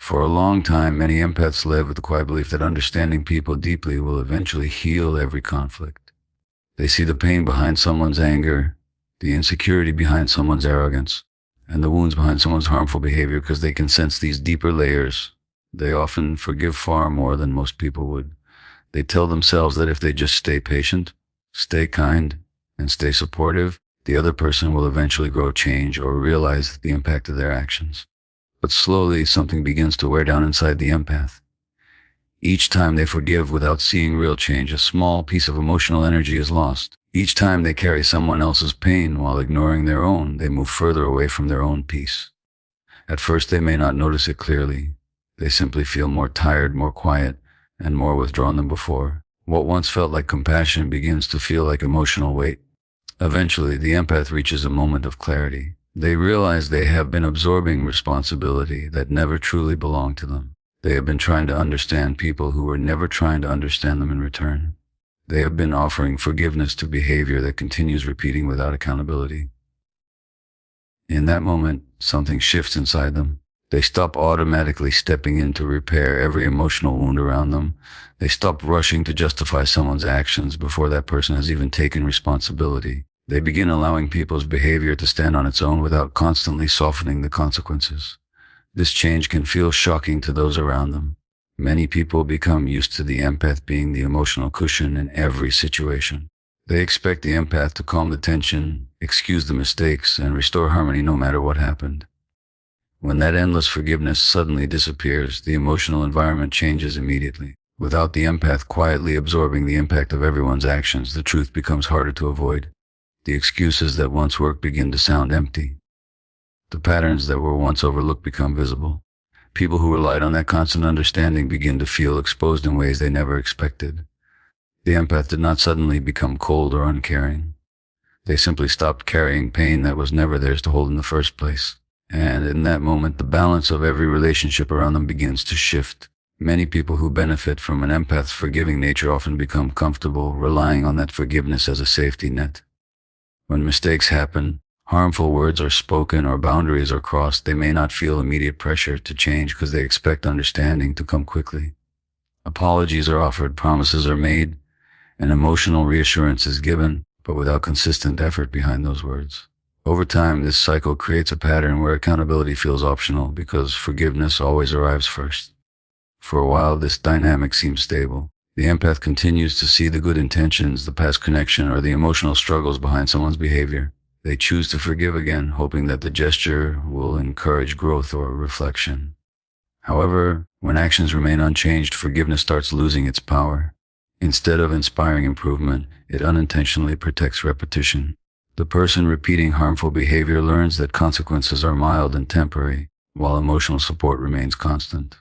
For a long time, many empaths live with the quiet belief that understanding people deeply will eventually heal every conflict. They see the pain behind someone's anger, the insecurity behind someone's arrogance, and the wounds behind someone's harmful behavior because they can sense these deeper layers. They often forgive far more than most people would. They tell themselves that if they just stay patient, stay kind, and stay supportive, the other person will eventually grow, change, or realize the impact of their actions. But slowly, something begins to wear down inside the empath. Each time they forgive without seeing real change, a small piece of emotional energy is lost. Each time they carry someone else's pain while ignoring their own, they move further away from their own peace. At first, they may not notice it clearly. They simply feel more tired, more quiet, and more withdrawn than before. What once felt like compassion begins to feel like emotional weight. Eventually, the empath reaches a moment of clarity. They realize they have been absorbing responsibility that never truly belonged to them. They have been trying to understand people who were never trying to understand them in return. They have been offering forgiveness to behavior that continues repeating without accountability. In that moment, something shifts inside them. They stop automatically stepping in to repair every emotional wound around them. They stop rushing to justify someone's actions before that person has even taken responsibility. They begin allowing people's behavior to stand on its own without constantly softening the consequences. This change can feel shocking to those around them. Many people become used to the empath being the emotional cushion in every situation. They expect the empath to calm the tension, excuse the mistakes, and restore harmony no matter what happened. When that endless forgiveness suddenly disappears, the emotional environment changes immediately. Without the empath quietly absorbing the impact of everyone's actions, the truth becomes harder to avoid. The excuses that once worked begin to sound empty. The patterns that were once overlooked become visible. People who relied on that constant understanding begin to feel exposed in ways they never expected. The empath did not suddenly become cold or uncaring. They simply stopped carrying pain that was never theirs to hold in the first place. And in that moment, the balance of every relationship around them begins to shift. Many people who benefit from an empath's forgiving nature often become comfortable relying on that forgiveness as a safety net. When mistakes happen, harmful words are spoken, or boundaries are crossed, they may not feel immediate pressure to change because they expect understanding to come quickly. Apologies are offered, promises are made, and emotional reassurance is given, but without consistent effort behind those words. Over time, this cycle creates a pattern where accountability feels optional because forgiveness always arrives first. For a while, this dynamic seems stable. The empath continues to see the good intentions, the past connection, or the emotional struggles behind someone's behavior. They choose to forgive again, hoping that the gesture will encourage growth or reflection. However, when actions remain unchanged, forgiveness starts losing its power. Instead of inspiring improvement, it unintentionally protects repetition. The person repeating harmful behavior learns that consequences are mild and temporary, while emotional support remains constant.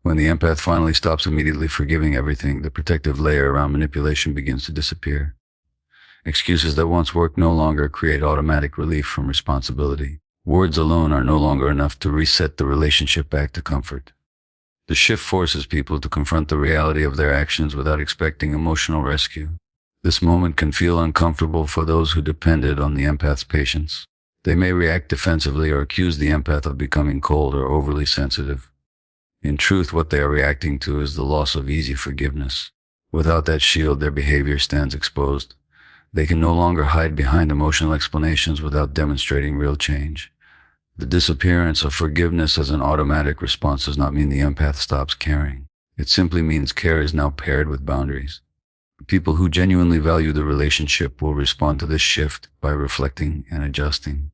When the empath finally stops immediately forgiving everything, the protective layer around manipulation begins to disappear. Excuses that once worked no longer create automatic relief from responsibility. Words alone are no longer enough to reset the relationship back to comfort. The shift forces people to confront the reality of their actions without expecting emotional rescue. This moment can feel uncomfortable for those who depended on the empath's patience. They may react defensively or accuse the empath of becoming cold or overly sensitive. In truth, what they are reacting to is the loss of easy forgiveness. Without that shield, their behavior stands exposed. They can no longer hide behind emotional explanations without demonstrating real change. The disappearance of forgiveness as an automatic response does not mean the empath stops caring. It simply means care is now paired with boundaries. People who genuinely value the relationship will respond to this shift by reflecting and adjusting.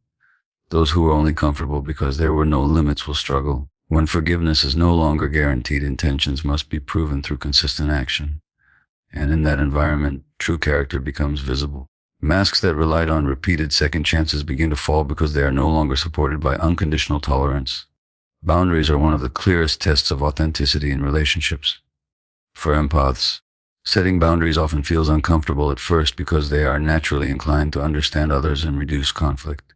Those who are only comfortable because there were no limits will struggle. When forgiveness is no longer guaranteed, intentions must be proven through consistent action. And in that environment, true character becomes visible. Masks that relied on repeated second chances begin to fall because they are no longer supported by unconditional tolerance. Boundaries are one of the clearest tests of authenticity in relationships. For empaths, setting boundaries often feels uncomfortable at first because they are naturally inclined to understand others and reduce conflict.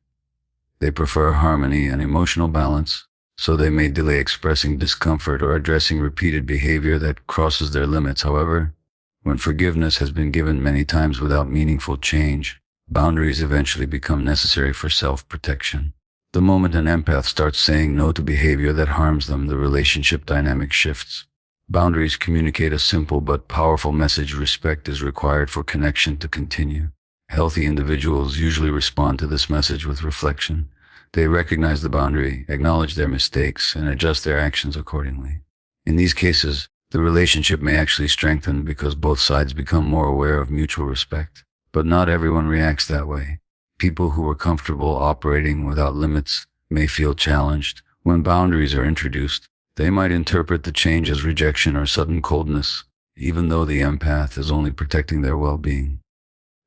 They prefer harmony and emotional balance, so they may delay expressing discomfort or addressing repeated behavior that crosses their limits. However, when forgiveness has been given many times without meaningful change, boundaries eventually become necessary for self-protection. The moment an empath starts saying no to behavior that harms them, the relationship dynamic shifts. Boundaries communicate a simple but powerful message: respect is required for connection to continue. Healthy individuals usually respond to this message with reflection. They recognize the boundary, acknowledge their mistakes, and adjust their actions accordingly. In these cases, the relationship may actually strengthen because both sides become more aware of mutual respect. But not everyone reacts that way. People who are comfortable operating without limits may feel challenged. When boundaries are introduced, they might interpret the change as rejection or sudden coldness, even though the empath is only protecting their well-being.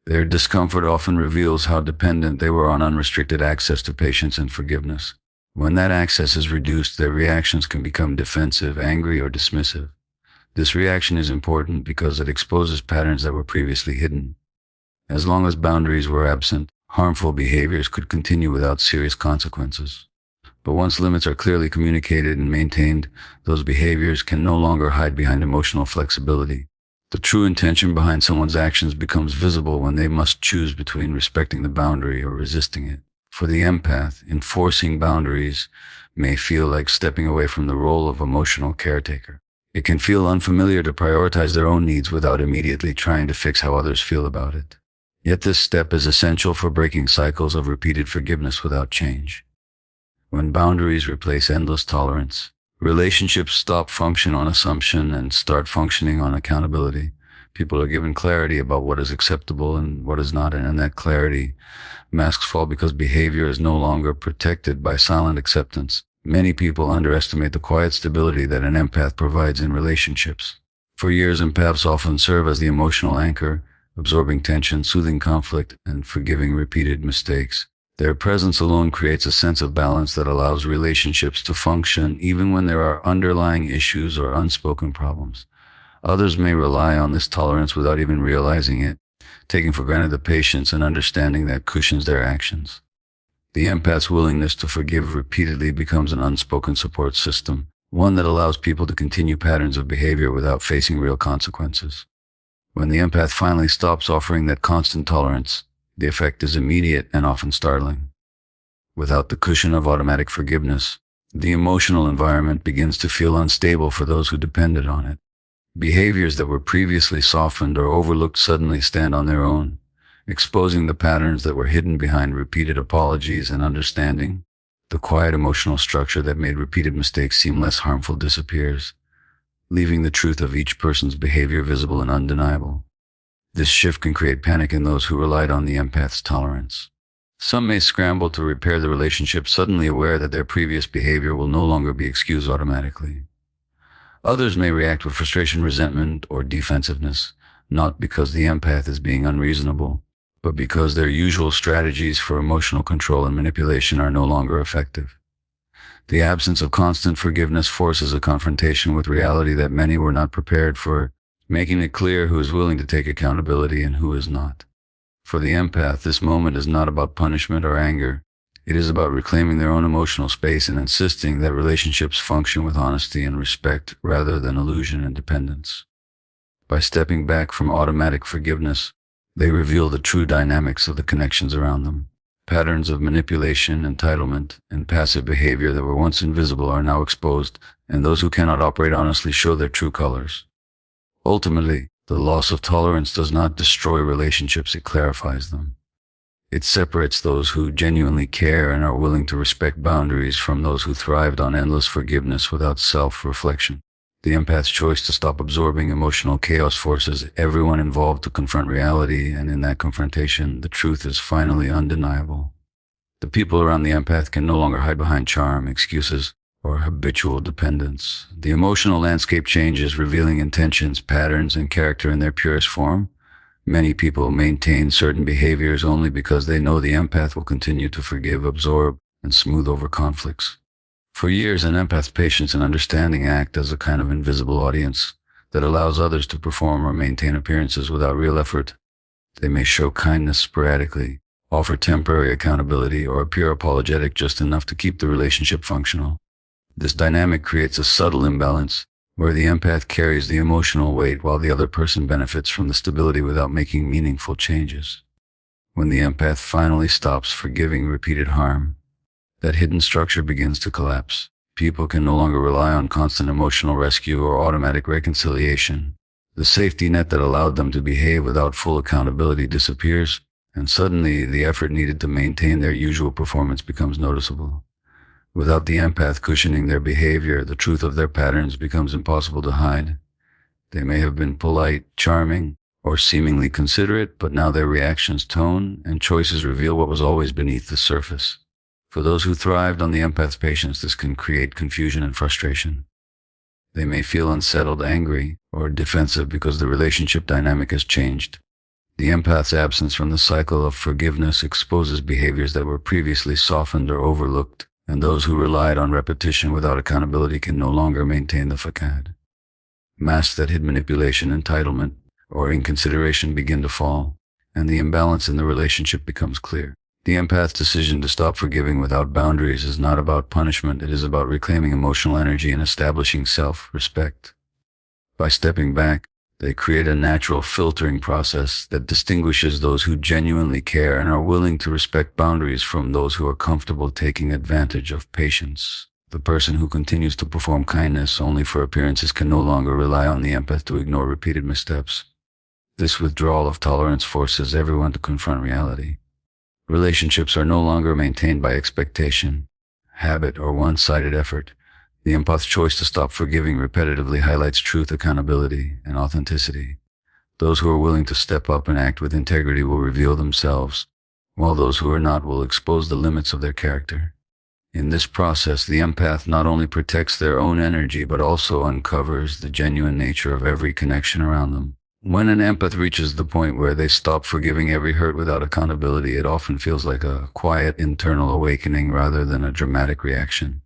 Their discomfort often reveals how dependent they were on unrestricted access to patience and forgiveness. When that access is reduced, their reactions can become defensive, angry, or dismissive. This reaction is important because it exposes patterns that were previously hidden. As long as boundaries were absent, harmful behaviors could continue without serious consequences. But once limits are clearly communicated and maintained, those behaviors can no longer hide behind emotional flexibility. The true intention behind someone's actions becomes visible when they must choose between respecting the boundary or resisting it. For the empath, enforcing boundaries may feel like stepping away from the role of emotional caretaker. It can feel unfamiliar to prioritize their own needs without immediately trying to fix how others feel about it. Yet this step is essential for breaking cycles of repeated forgiveness without change. When boundaries replace endless tolerance, relationships stop functioning on assumption and start functioning on accountability. People are given clarity about what is acceptable and what is not, and in that clarity, masks fall because behavior is no longer protected by silent acceptance. Many people underestimate the quiet stability that an empath provides in relationships. For years, empaths often serve as the emotional anchor, absorbing tension, soothing conflict, and forgiving repeated mistakes. Their presence alone creates a sense of balance that allows relationships to function even when there are underlying issues or unspoken problems. Others may rely on this tolerance without even realizing it, taking for granted the patience and understanding that cushions their actions. The empath's willingness to forgive repeatedly becomes an unspoken support system, one that allows people to continue patterns of behavior without facing real consequences. When the empath finally stops offering that constant tolerance, the effect is immediate and often startling. Without the cushion of automatic forgiveness, the emotional environment begins to feel unstable for those who depended on it. Behaviors that were previously softened or overlooked suddenly stand on their own, exposing the patterns that were hidden behind repeated apologies and understanding. The quiet emotional structure that made repeated mistakes seem less harmful disappears, leaving the truth of each person's behavior visible and undeniable. This shift can create panic in those who relied on the empath's tolerance. Some may scramble to repair the relationship, suddenly aware that their previous behavior will no longer be excused automatically. Others may react with frustration, resentment, or defensiveness, not because the empath is being unreasonable, but because their usual strategies for emotional control and manipulation are no longer effective. The absence of constant forgiveness forces a confrontation with reality that many were not prepared for, making it clear who is willing to take accountability and who is not. For the empath, this moment is not about punishment or anger. It is about reclaiming their own emotional space and insisting that relationships function with honesty and respect rather than illusion and dependence. By stepping back from automatic forgiveness, they reveal the true dynamics of the connections around them. Patterns of manipulation, entitlement, and passive behavior that were once invisible are now exposed, and those who cannot operate honestly show their true colors. Ultimately, the loss of tolerance does not destroy relationships, it clarifies them. It separates those who genuinely care and are willing to respect boundaries from those who thrived on endless forgiveness without self-reflection. The empath's choice to stop absorbing emotional chaos forces everyone involved to confront reality, and in that confrontation, the truth is finally undeniable. The people around the empath can no longer hide behind charm, excuses, or habitual dependence. The emotional landscape changes, revealing intentions, patterns, and character in their purest form. Many people maintain certain behaviors only because they know the empath will continue to forgive, absorb, and smooth over conflicts. For years, an empath's patience and understanding act as a kind of invisible audience that allows others to perform or maintain appearances without real effort. They may show kindness sporadically, offer temporary accountability, or appear apologetic just enough to keep the relationship functional. This dynamic creates a subtle imbalance where the empath carries the emotional weight while the other person benefits from the stability without making meaningful changes. When the empath finally stops forgiving repeated harm, that hidden structure begins to collapse. People can no longer rely on constant emotional rescue or automatic reconciliation. The safety net that allowed them to behave without full accountability disappears, and suddenly the effort needed to maintain their usual performance becomes noticeable. Without the empath cushioning their behavior, the truth of their patterns becomes impossible to hide. They may have been polite, charming, or seemingly considerate, but now their reactions, tone, and choices reveal what was always beneath the surface. For those who thrived on the empath's patience, this can create confusion and frustration. They may feel unsettled, angry, or defensive because the relationship dynamic has changed. The empath's absence from the cycle of forgiveness exposes behaviors that were previously softened or overlooked, and those who relied on repetition without accountability can no longer maintain the facade. Masks that hid manipulation, entitlement, or inconsideration begin to fall, and the imbalance in the relationship becomes clear. The empath's decision to stop forgiving without boundaries is not about punishment, it is about reclaiming emotional energy and establishing self-respect. By stepping back, they create a natural filtering process that distinguishes those who genuinely care and are willing to respect boundaries from those who are comfortable taking advantage of patience. The person who continues to perform kindness only for appearances can no longer rely on the empath to ignore repeated missteps. This withdrawal of tolerance forces everyone to confront reality. Relationships are no longer maintained by expectation, habit, or one-sided effort. The empath's choice to stop forgiving repetitively highlights truth, accountability, and authenticity. Those who are willing to step up and act with integrity will reveal themselves, while those who are not will expose the limits of their character. In this process, the empath not only protects their own energy, but also uncovers the genuine nature of every connection around them. When an empath reaches the point where they stop forgiving every hurt without accountability, it often feels like a quiet internal awakening rather than a dramatic reaction.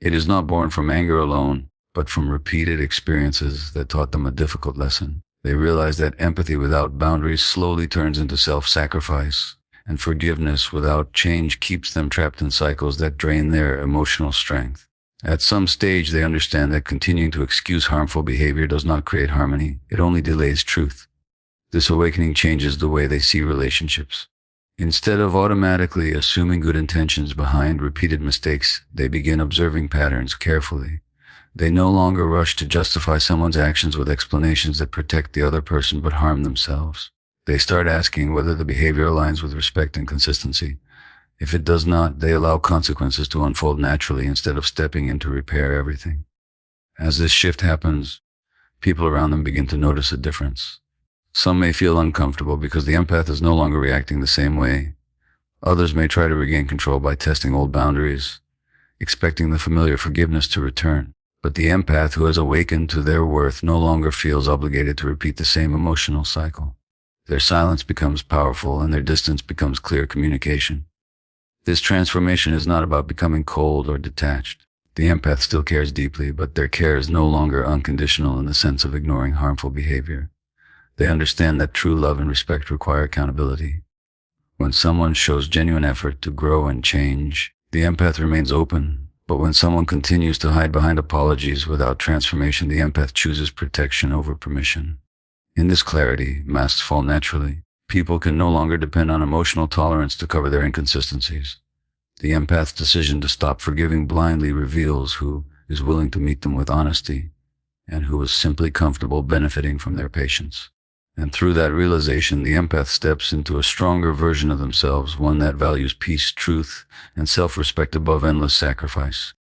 It is not born from anger alone, but from repeated experiences that taught them a difficult lesson. They realize that empathy without boundaries slowly turns into self-sacrifice, and forgiveness without change keeps them trapped in cycles that drain their emotional strength. At some stage, they understand that continuing to excuse harmful behavior does not create harmony, it only delays truth. This awakening changes the way they see relationships. Instead of automatically assuming good intentions behind repeated mistakes, they begin observing patterns carefully. They no longer rush to justify someone's actions with explanations that protect the other person but harm themselves. They start asking whether the behavior aligns with respect and consistency. If it does not, they allow consequences to unfold naturally instead of stepping in to repair everything. As this shift happens, people around them begin to notice a difference. Some may feel uncomfortable because the empath is no longer reacting the same way. Others may try to regain control by testing old boundaries, expecting the familiar forgiveness to return. But the empath who has awakened to their worth no longer feels obligated to repeat the same emotional cycle. Their silence becomes powerful and their distance becomes clear communication. This transformation is not about becoming cold or detached. The empath still cares deeply, but their care is no longer unconditional in the sense of ignoring harmful behavior. They understand that true love and respect require accountability. When someone shows genuine effort to grow and change, the empath remains open. But when someone continues to hide behind apologies without transformation, the empath chooses protection over permission. In this clarity, masks fall naturally. People can no longer depend on emotional tolerance to cover their inconsistencies. The empath's decision to stop forgiving blindly reveals who is willing to meet them with honesty and who is simply comfortable benefiting from their patience. And through that realization, the empath steps into a stronger version of themselves, one that values peace, truth, and self-respect above endless sacrifice.